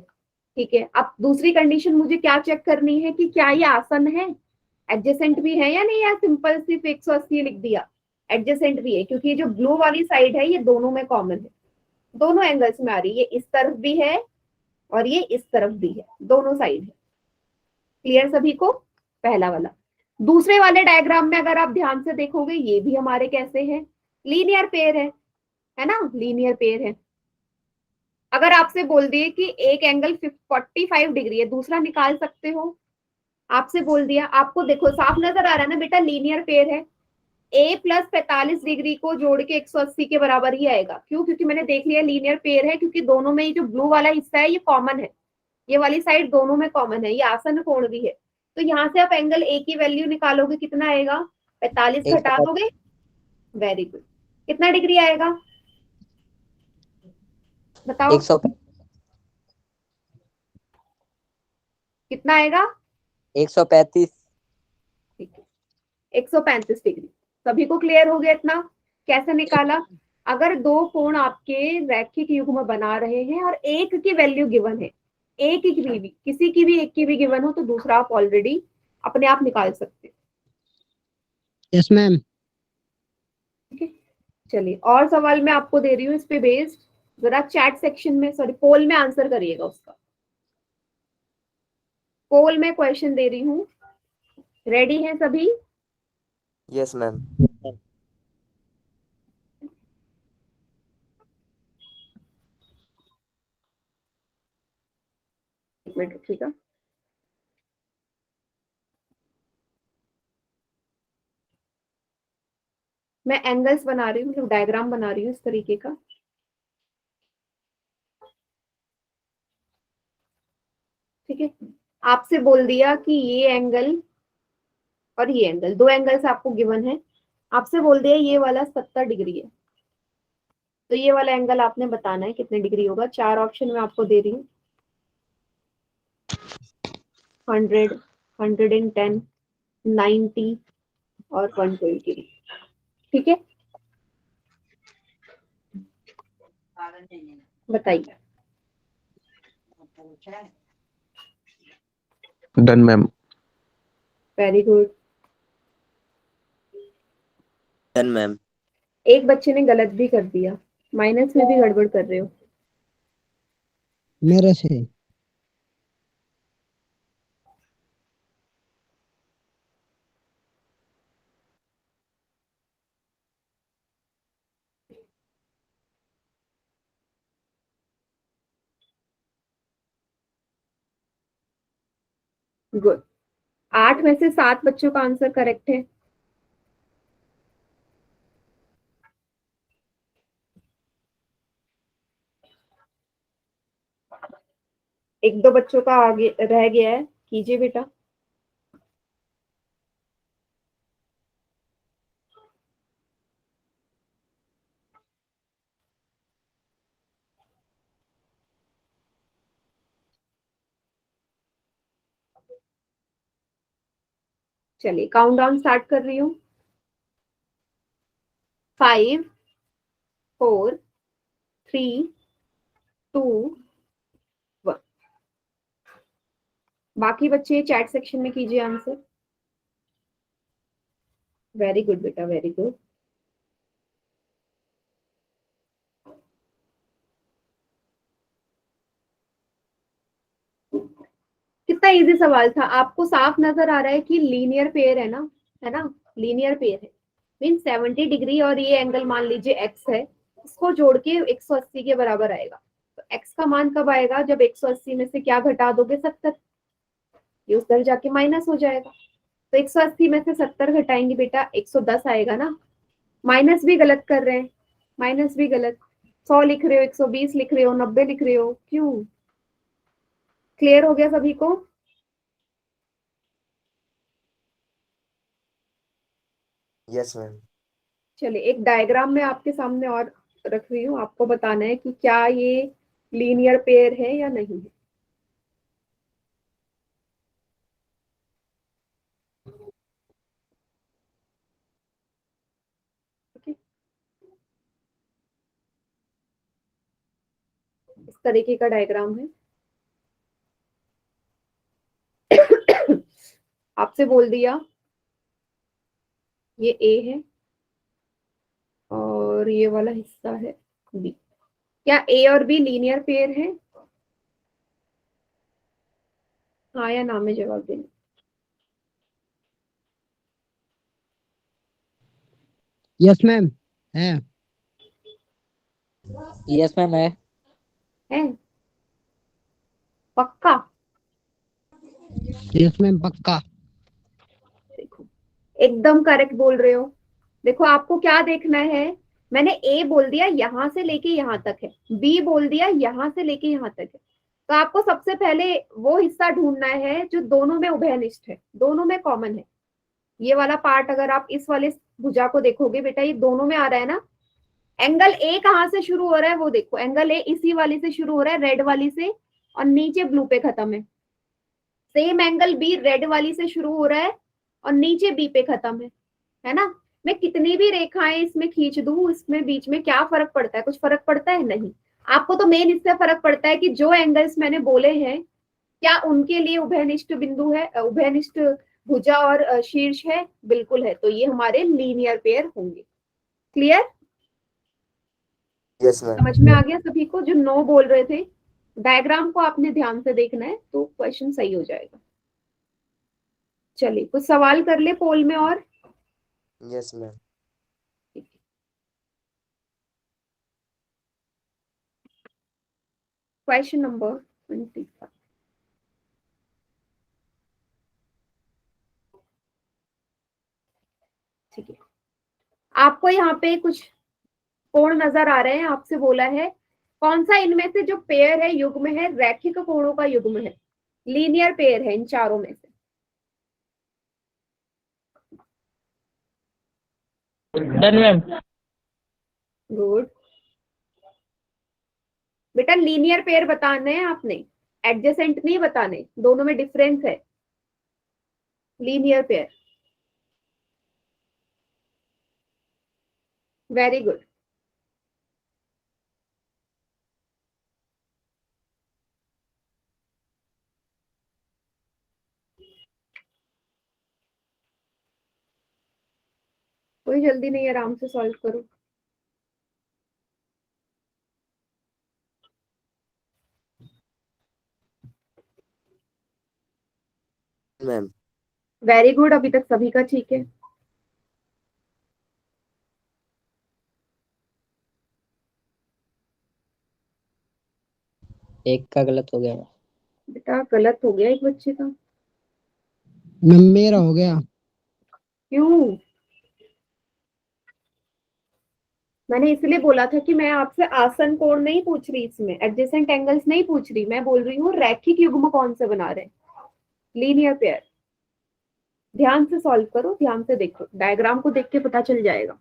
ठीक है। अब दूसरी कंडीशन मुझे क्या चेक करनी है कि क्या ये आसन्न है, एडजेसेंट भी है या नहीं, या सिंपल सिर्फ 180 लिख दिया? एडजेसेंट भी है, क्योंकि ये जो ब्लू वाली साइड है ये दोनों में कॉमन है, दोनों एंगल्स में आ रही है। ये इस तरफ भी है और ये इस तरफ भी है, दोनों साइड है। क्लियर सभी को? पहला वाला। दूसरे वाले डायग्राम में अगर आप ध्यान से देखोगे, ये भी हमारे कैसे है, लीनियर पेयर है ना, लीनियर पेयर है। अगर आपसे बोल दिए कि एक एंगल 45 डिग्री है, दूसरा निकाल सकते हो, आपसे बोल दिया, आपको देखो साफ नजर आ रहा है ना बेटा, लीनियर पेयर है। a प्लस 45 डिग्री को जोड़ के 180 के बराबर ही आएगा। क्यों? क्योंकि मैंने देख लिया लीनियर पेयर है, क्योंकि दोनों में ये जो ब्लू वाला हिस्सा है ये कॉमन है, ये वाली साइड दोनों में कॉमन है, ये आसन्न कोण भी है। तो यहाँ से आप एंगल ए की वैल्यू निकालोगे, कितना आएगा? 45 घटा दोगे, वेरी गुड, कितना डिग्री आएगा? बताओ 100 कितना आएगा। 135 ठीक है, 135 डिग्री। सभी को क्लियर हो गया इतना। कैसे निकाला। अगर दो कोण आपके रैखिक युग्म बना रहे हैं और एक की वैल्यू गिवन है, एक की भी, किसी की भी एक की भी गिवन हो, तो दूसरा आप ऑलरेडी अपने आप निकाल सकते हैं। Yes ma'am. ठीक है, चलिए और सवाल मैं आपको दे रही हूँ इस पे बेस्ड। जरा चैट सेक्शन में, सॉरी पोल में आंसर करिएगा उसका। पोल में क्वेश्चन दे रही हूँ, रेडी हैं सभी। Yes ma'am. एक मिनट रखिएगा। मैं एंगल्स बना रही हूँ, मतलब डायग्राम बना रही हूँ इस तरीके का। ठीक है, आपसे बोल दिया कि ये एंगल और ये एंगल, दो एंगल्स आपको गिवन है। आपसे बोल दिया ये वाला 70 डिग्री है, तो ये वाला एंगल आपने बताना है कितने डिग्री होगा। चार ऑप्शन में आपको दे रही हूँ, 100, 110, 90 और 120। ठीक है, बताइए। Done ma'am. Very good. Done ma'am. एक बच्चे ने गलत भी कर दिया, माइनस में भी गड़बड़ कर रहे हो। मेरे से गुड। 8 में से 7 बच्चों का आंसर करेक्ट है। एक दो बच्चों का आगे रह गया है, कीजिए बेटा। चलिए काउंटडाउन स्टार्ट कर रही हूँ। 5, 4, 3, 2, 1। बाकी बच्चे चैट सेक्शन में कीजिए आंसर। वेरी गुड बेटा, वेरी गुड। कितना इजी सवाल था, आपको साफ नजर आ रहा है कि लीनियर पेयर है ना, है ना। लीनियर पेयर है मीन 70 डिग्री और ये एंगल मान लीजिए एक्स है, इसको जोड़ के 180 के बराबर आएगा। तो एक्स का मान कब आएगा, जब 180 में से क्या घटा दोगे, 70। ये उधर जाके माइनस हो जाएगा। तो 180 में से 70 घटाएंगे बेटा, 110 आएगा ना। माइनस भी गलत कर रहे हैं, माइनस भी गलत। 100 लिख रहे हो, 120 लिख रहे हो, 90 लिख रहे हो, क्यों। क्लियर हो गया सभी को। Yes ma'am. चलिए एक डायग्राम में आपके सामने और रख रही हूँ, आपको बताना है कि क्या ये लीनियर पेयर है या नहीं है। ठीक है, इस तरीके का डायग्राम है। आपसे बोल दिया ये ए है और ये वाला हिस्सा है बी। क्या ए और बी लीनियर पेयर है, हाँ या ना में जवाब देना। यस मैम है। यस मैम है। है पक्का। यस मैम पक्का। देखो एकदम करेक्ट बोल रहे हो। देखो आपको क्या देखना है, मैंने ए बोल दिया यहां से लेके यहां तक है, बी बोल दिया यहां से लेके यहां तक है। तो आपको सबसे पहले वो हिस्सा ढूंढना है जो दोनों में उभयनिष्ठ है, दोनों में कॉमन है। ये वाला पार्ट अगर आप इस वाले भुजा को देखोगे बेटा, ये दोनों में आ रहा है ना, एंगल ए कहाँ से शुरू हो रहा है वो देखो, एंगल ए इसी वाली से शुरू हो रहा है, रेड वाली से, और नीचे ब्लू पे खत्म है। सेम एंगल बी रेड वाली से शुरू हो रहा है और नीचे बी पे खत्म है ना। मैं कितनी भी रेखाएं इसमें खींच दूं, इसमें बीच में क्या फर्क पड़ता है? कुछ फर्क पड़ता है? नहीं। आपको तो मेन इससे फर्क पड़ता है कि जो एंगल्स मैंने बोले हैं क्या उनके लिए उभयनिष्ठ बिंदु है, उभयनिष्ठ भुजा और शीर्ष है? बिल्कुल है। तो ये हमारे लीनियर पेयर होंगे। क्लियर? Yes ma'am. समझ में आ गया सभी को? जो नो बोल रहे थे, डायग्राम को आपने ध्यान से देखना है तो क्वेश्चन सही हो जाएगा। चलिए कुछ सवाल कर ले पोल में और। Yes ma'am. Question number 25। ठीक है, आपको यहाँ पे कुछ कोण नजर आ रहे हैं। आपसे बोला है कौन सा इनमें से जो पेयर है, युग्म है, रैखिक कोणों का युग्म है, लीनियर पेयर है इन चारों में से। Done ma'am. गुड बेटा, लीनियर पेयर बताने हैं आपने, एडजेसेंट नहीं बताने, दोनों में डिफरेंस है। Linear pair, very good. कोई जल्दी नहीं, आराम से सॉल्व करो। मैम। वेरी गुड, अभी तक सभी का ठीक है। एक का गलत हो गया। बेटा गलत हो गया एक बच्चे का। मेरा हो गया। क्यों? मैंने इसलिए बोला था कि मैं आपसे आसन कोण नहीं पूछ रही, इसमें एडजेसेंट एंगल्स नहीं पूछ रही, मैं बोल रही हूँ रैखिक युग्म कौन से बना रहे हैं, लीनियर पेयर। ध्यान से सॉल्व करो, ध्यान से देखो, डायग्राम को देख के पता चल जाएगा।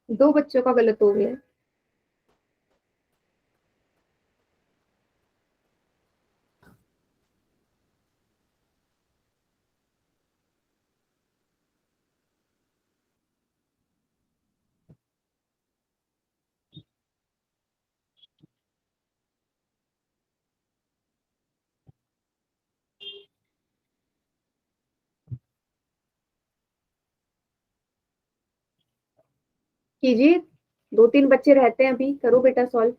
दो बच्चों का गलत हो गया। कीजिए, दो तीन बच्चे रहते हैं अभी, करो बेटा सॉल्व।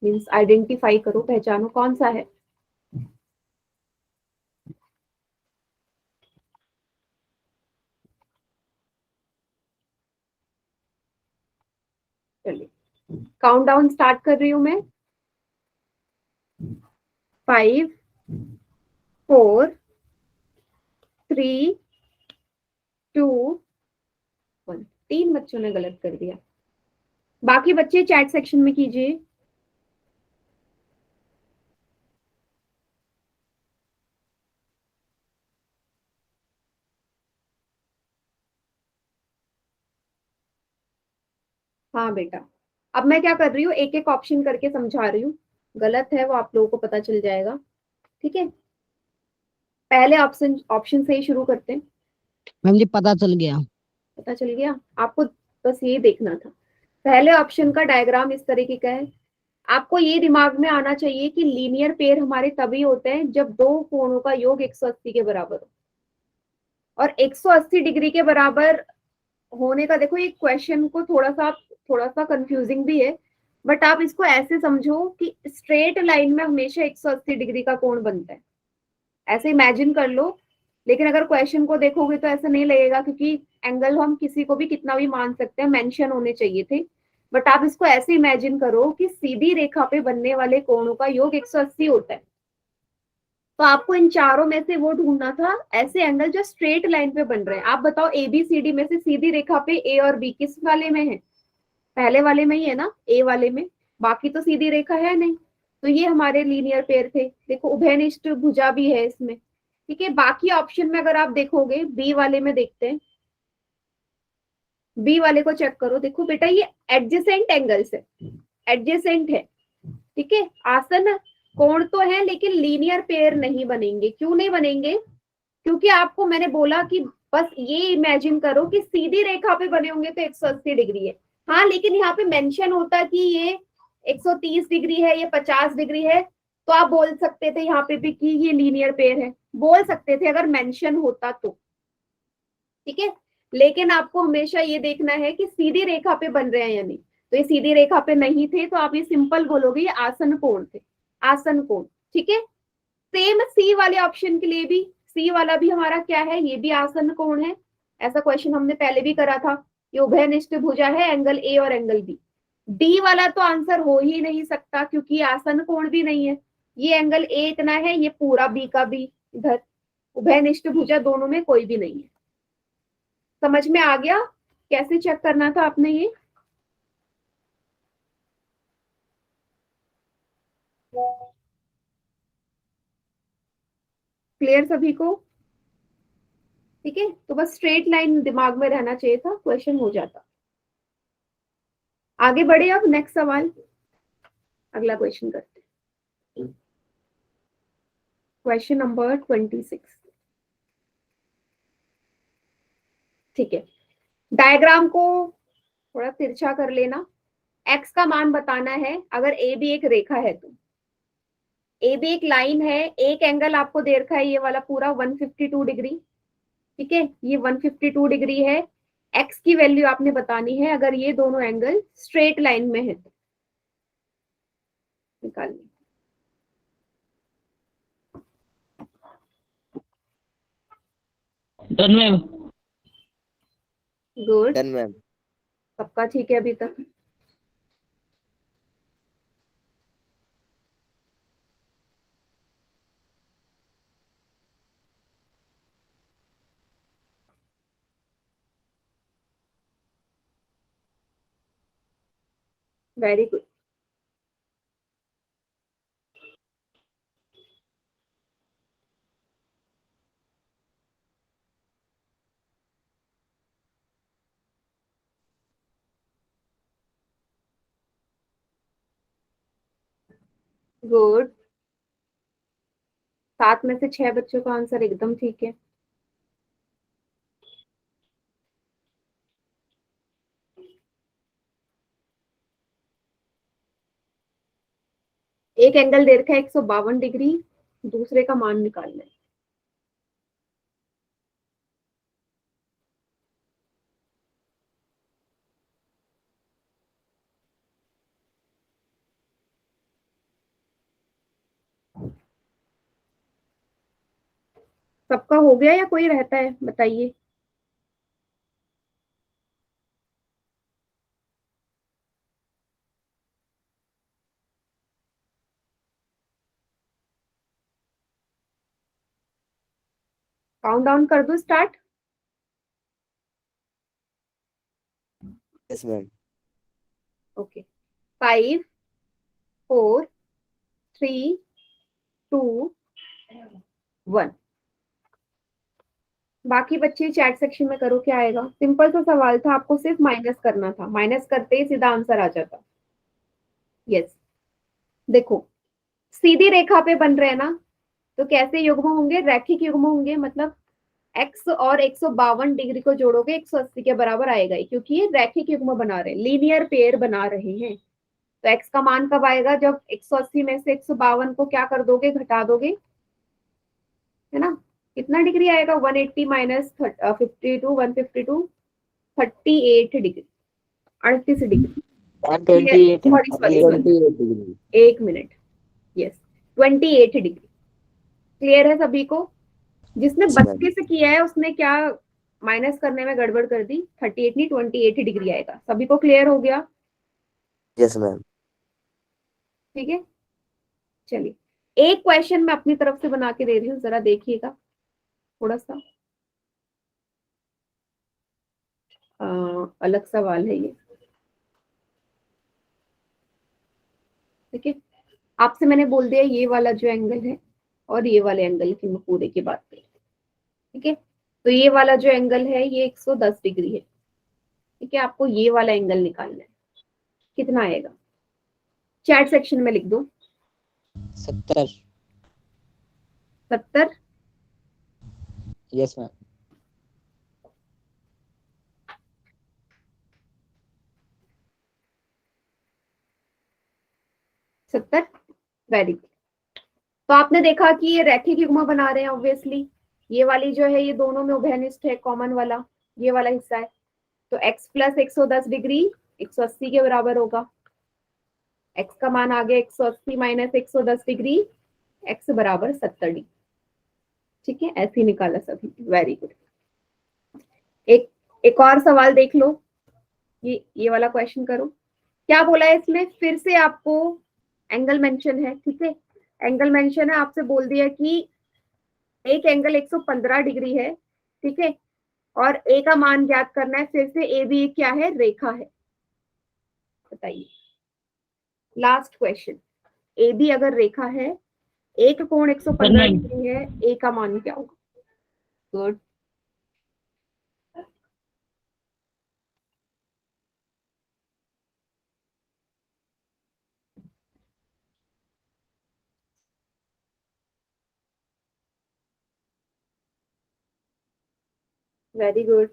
मीन्स आइडेंटिफाई करो, पहचानो कौन सा है। चलिए काउंट डाउन स्टार्ट कर रही हूं मैं। 5 4 3 2 1। 3 बच्चों ने गलत कर दिया। बाकी बच्चे चैट सेक्शन में कीजिए। हाँ बेटा, अब मैं क्या कर रही हूँ, एक एक ऑप्शन करके समझा रही हूँ। गलत है वो आप लोगों को पता चल जाएगा। ठीक है, पहले ऑप्शन ऑप्शन से ही शुरू करते हैं। मैम जी पता चल गया। पता चल गया आपको? बस ये देखना था। पहले ऑप्शन का डायग्राम इस तरीके का है। आपको ये दिमाग में आना चाहिए कि लीनियर पेयर हमारे तभी होते हैं जब दो कोणों का योग 180 के बराबर हो। और 180 डिग्री के बराबर होने का, देखो ये क्वेश्चन को थोड़ा सा कंफ्यूजिंग भी है, बट आप इसको ऐसे समझो कि स्ट्रेट लाइन में हमेशा 180 डिग्री का कोण बनता है, ऐसे इमेजिन कर लो। लेकिन अगर क्वेश्चन को देखोगे तो ऐसा नहीं लगेगा, क्योंकि एंगल हम किसी को भी कितना भी मान सकते हैं, मेंशन होने चाहिए थे। बट आप इसको ऐसे इमेजिन करो कि सीधी रेखा पे बनने वाले कोणों का योग 180 होता है। तो आपको इन चारों में से वो ढूंढना था ऐसे एंगल जो स्ट्रेट लाइन पे बन रहे हैं। आप बताओ ABCD में से सीधी रेखा पे A और B किस वाले में है? पहले वाले में ही है ना, A वाले में, बाकी तो सीधी रेखा है नहीं। तो ये हमारे लीनियर पेयर थे। देखो उभयनिष्ठ भुजा भी है इसमें, ठीक है। बाकी ऑप्शन में अगर आप देखोगे, बी वाले में देखते हैं, बी वाले को चेक करो। देखो बेटा ये एडजेसेंट एंगल्स है, एडजेसेंट है, ठीक है। आसन कोण तो है लेकिन लीनियर पेयर नहीं बनेंगे। क्यों नहीं बनेंगे? क्योंकि आपको मैंने बोला कि बस ये इमेजिन करो कि सीधी रेखा पे बने होंगे तो 180 डिग्री है। हाँ, लेकिन यहाँ पे मेंशन होता कि ये 130 डिग्री है, ये 50 डिग्री है, तो आप बोल सकते थे यहाँ पे भी कि ये लीनियर पेयर है, बोल सकते थे अगर मेंशन होता तो, ठीक है। लेकिन आपको हमेशा ये देखना है कि सीधी रेखा पे बन रहे हैं या नहीं। तो ये सीधी रेखा पे नहीं थे तो आप ये सिंपल बोलोगे ये आसन कोण थे, आसन कोण, ठीक है। सेम सी वाले ऑप्शन के लिए भी, सी वाला भी हमारा क्या है, ये भी आसन कोण है। ऐसा क्वेश्चन हमने पहले भी करा था। ये उभयनिष्ठ भुजा है, एंगल ए और एंगल बी। डी वाला तो आंसर हो ही नहीं सकता क्योंकि ये आसन कोण भी नहीं है। ये एंगल ए इतना है, ये पूरा बी का बी इधर, उभयनिष्ठ भुजा दोनों में कोई भी नहीं है। समझ में आ गया कैसे चेक करना था आपने ये? क्लियर सभी को? ठीक है, तो बस स्ट्रेट लाइन दिमाग में रहना चाहिए था, क्वेश्चन हो जाता। आगे बढ़े, अब नेक्स्ट सवाल, अगला क्वेश्चन करते हैं। क्वेश्चन नंबर 26, ठीक है। डायग्राम को थोड़ा तिरछा कर लेना। एक्स का मान बताना है अगर ए भी एक रेखा है तो। ए भी एक लाइन है, एक एंगल आपको दे रखा है ये वाला पूरा 152 डिग्री, ठीक है। ये 152 डिग्री है। एक्स की वैल्यू आपने बतानी है अगर ये दोनों एंगल स्ट्रेट लाइन में है तो। निकालिए। Done ma'am. Good, done ma'am. सबका ठीक है अभी तक? Very good. गुड, 7 में से 6 बच्चों का आंसर एकदम ठीक है। एक एंगल दे रखा है 152 डिग्री, दूसरे का मान निकालना है। सबका हो गया या कोई रहता है बताइए? काउंट डाउन कर दो, स्टार्ट। Yes ma'am. ओके, 5 4 3 2 1। बाकी बच्चे चैट सेक्शन में करो क्या आएगा। सिंपल सा सवाल था, आपको सिर्फ माइनस करना था, माइनस करते ही सीधा आंसर आ जाता। यस, देखो सीधी रेखा पे बन रहे हैं ना, तो कैसे युग्म होंगे? रैखिक युग्म होंगे, मतलब एक्स और 152 डिग्री को जोड़ोगे 180 के बराबर आएगा ही, क्योंकि ये रैखिक युग्म बना रहे हैं, लीनियर पेयर बना रहे हैं। तो एक्स का मान कब आएगा? जब 180 में से 152 को क्या कर दोगे, घटा दोगे, है ना। कितना डिग्री आएगा? 180 माइनस 52, 152 38 डिग्री, 38 डिग्री। 128 है। Sorry 128 degree. एक मिनट, यस 28 डिग्री। क्लियर है सभी को? जिसने Yes, ma'am. 32 से किया है उसने क्या माइनस करने में गड़बड़ कर दी, 38 नहीं 28 डिग्री आएगा। सभी को क्लियर हो गया? Yes ma'am. ठीक है, चलिए एक क्वेश्चन मैं अपनी तरफ से बना के दे रही हूँ, जरा देखिएगा थोड़ा सा। अलग सवाल है ये, ठीक है। आपसे मैंने बोल दिया ये वाला जो एंगल है और ये वाले एंगल की मैं पूरे की बात करूँ, ठीक है। तो ये वाला जो एंगल है ये 110 डिग्री है, ठीक है। आपको ये वाला एंगल निकालना है, कितना आएगा? चैट सेक्शन में लिख दो। 70। 70। Yes ma'am. 70, very good. तो आपने देखा कि ये रैखिक युग्म बना रहे हैं ऑब्वियसली। ये वाली जो है ये दोनों में उभयनिष्ठ है, कॉमन वाला ये वाला हिस्सा है। तो x प्लस 110 डिग्री 180 के बराबर होगा। x का मान आ गया 180 माइनस 110 डिग्री, x बराबर 70 डिग्री, ठीक है। ऐसे ही निकाला सभी, वेरी गुड। एक और सवाल देख लो, ये वाला क्वेश्चन करो। क्या बोला है इसमें? फिर से आपको एंगल मेंशन है, ठीक है। एंगल मेंशन है, आपसे बोल दिया कि एक एंगल 115 डिग्री है, ठीक है, और ए का मान ज्ञात करना है। फिर से ए भी क्या है? रेखा है। बताइए, लास्ट क्वेश्चन। ए बी अगर रेखा है, एक कोण 115 डिग्री है, ए का मान क्या होगा? गुड। Very good.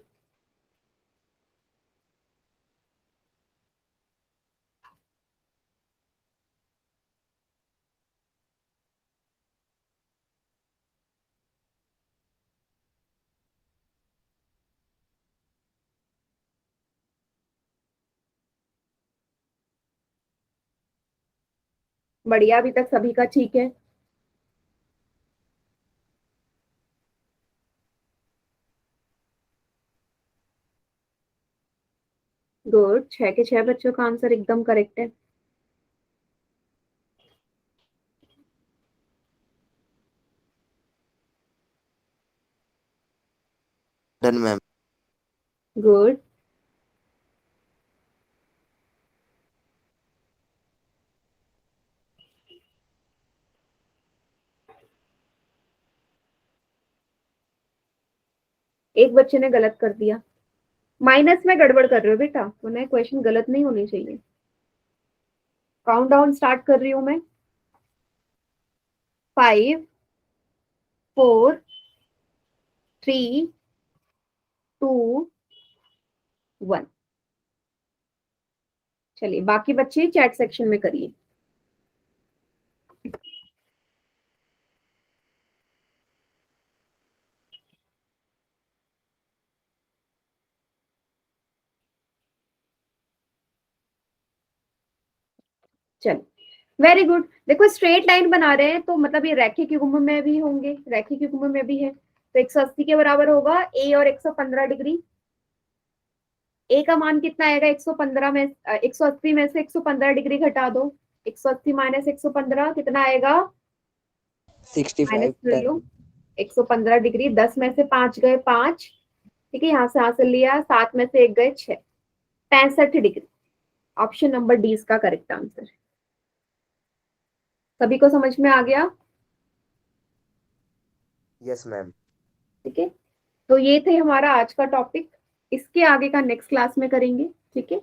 बढ़िया, अभी तक सभी का ठीक है। गुड, 6 के 6 बच्चों का आंसर एकदम करेक्ट है। Done ma'am. गुड। एक बच्चे ने गलत कर दिया। माइनस में गड़बड़ कर रहे हो बेटा, तो ना क्वेश्चन गलत नहीं होने चाहिए। काउंट डाउन स्टार्ट कर रही हूं मैं। 5 4 3 2 1। चलिए, बाकी बच्चे चैट सेक्शन में करिए। चलो, वेरी गुड। देखो स्ट्रेट लाइन बना रहे हैं, तो मतलब ये रैखिक युग्म में भी होंगे, रैखिक युग्म में भी है। तो 180 के बराबर होगा ए और 115 डिग्री। ए का मान कितना आएगा? 115 में 180 में से 115 डिग्री घटा दो। 180 माइनस 115 कितना आएगा? 65 माइनस कर टन। लो। 115 डिग्री, 10 में से 5 गए 5, ठीक है। यहाँ से हासिल लिया, 7 में से 1 गए 6, 65 डिग्री। ऑप्शन नंबर डी इसका करेक्ट आंसर है। सभी को समझ में आ गया? Yes ma'am. ठीक है। तो ये थे हमारा आज का टॉपिक। इसके आगे का नेक्स्ट क्लास में करेंगे, ठीक है।